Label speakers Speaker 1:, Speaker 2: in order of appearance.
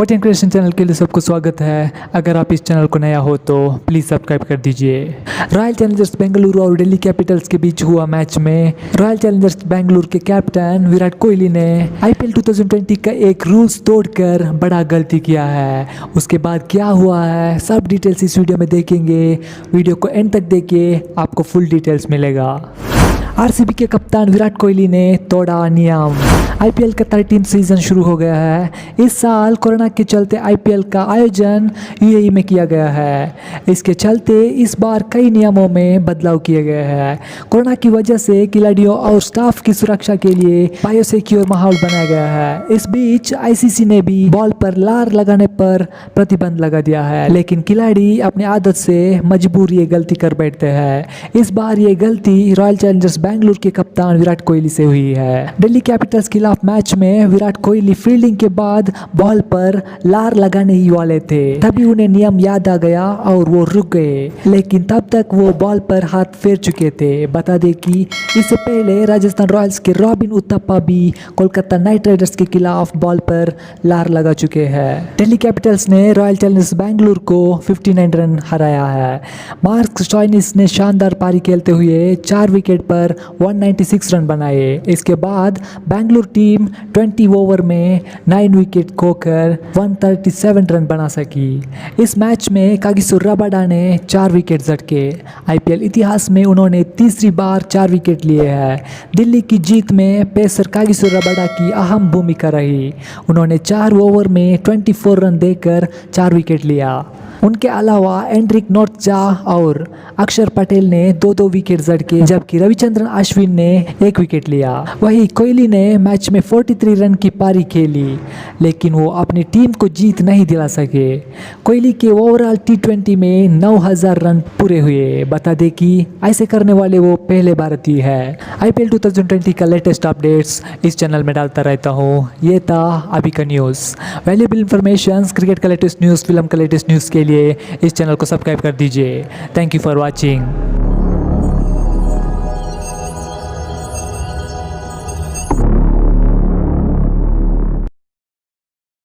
Speaker 1: वॉटिंग creation channel के लिए सबको स्वागत है। अगर आप इस चैनल को नया हो तो प्लीज़ सब्सक्राइब कर दीजिए। रॉयल चैलेंजर्स बेंगलुरु और दिल्ली कैपिटल्स के बीच हुआ मैच में रॉयल चैलेंजर्स बेंगलुरु के कैप्टन विराट कोहली ने आईपीएल 2020 का एक रूल्स तोड़कर बड़ा गलती किया है। उसके बाद क्या हुआ है सब डिटेल्स इस वीडियो में देखेंगे। वीडियो को एंड तक देखिए, आपको फुल डिटेल्स मिलेगा। आरसीबी के कप्तान विराट कोहली ने तोड़ा नियम। आईपीएल का 13 सीजन शुरू हो गया है। इस साल कोरोना के चलते आईपीएल का आयोजन यूएई में किया गया है। इसके चलते इस बार कई नियमों में बदलाव किए गए हैं। कोरोना की वजह से खिलाड़ियों और स्टाफ की सुरक्षा के लिए बायोसिक्योर माहौल बनाया गया है। इस बीच आईसीसी ने भी बॉल पर लार लगाने पर प्रतिबंध लगा दिया है, लेकिन खिलाड़ी अपनी आदत से मजबूर ये गलती कर बैठते हैं। इस बार ये गलती रॉयल चैलेंजर्स बेंगलुरु के कप्तान विराट कोहली से हुई है। दिल्ली कैपिटल्स के खिलाफ मैच में विराट कोहली फील्डिंग के बाद बॉल पर लार लगाने ही वाले थे, तभी उन्हें नियम याद आ गया और वो रुक गए, लेकिन तब तक वो बॉल पर हाथ फेर चुके थे। बता दें कि इससे पहले राजस्थान रॉयल्स के रॉबिन उथप्पा भी कोलकाता नाइट राइडर्स के खिलाफ बॉल पर लार लगा चुके हैं। दिल्ली कैपिटल्स ने रॉयल चैलेंजर्स बेंगलुरु को 59 रन हराया है। मार्क स्टोइनिस ने शानदार पारी खेलते हुए 4 विकेट पर 196 रन बनाए। इसके बाद बेंगलुरु टीम 20 ओवर में 9 विकेट खोकर 137 रन बना सकी। इस मैच में कागिसो रबाडा ने 4 विकेट झटके। आईपीएल इतिहास में उन्होंने तीसरी बार 4 विकेट लिए हैं। दिल्ली की जीत में पेसर कागिसो रबाडा की अहम भूमिका रही। उन्होंने 4 ओवर में 24 रन देकर 4 विकेट लिया। उनके अलावा एंड्रिक नोर्टजा और अक्षर पटेल ने 2-2 विकेट झटके, जबकि रविचंद्रन अश्विन ने 1 विकेट लिया। वहीं कोहली ने मैच में 43 रन की पारी खेली, लेकिन वो अपनी टीम को जीत नहीं दिला सके। कोहली के ओवरऑल टी20 में 9000 रन पूरे हुए। बता दें कि ऐसे करने वाले वो पहले भारतीय है। आईपीएल 2020 का लेटेस्ट अपडेट्स इस चैनल में डालता रहता हूँ। ये था अभी का न्यूज़। वैल्यूएबल इन्फॉर्मेशन, क्रिकेट का लेटेस्ट न्यूज़, फिल्म का लेटेस्ट न्यूज़ के लिए इस चैनल को सब्सक्राइब कर दीजिए। Thank you for watching.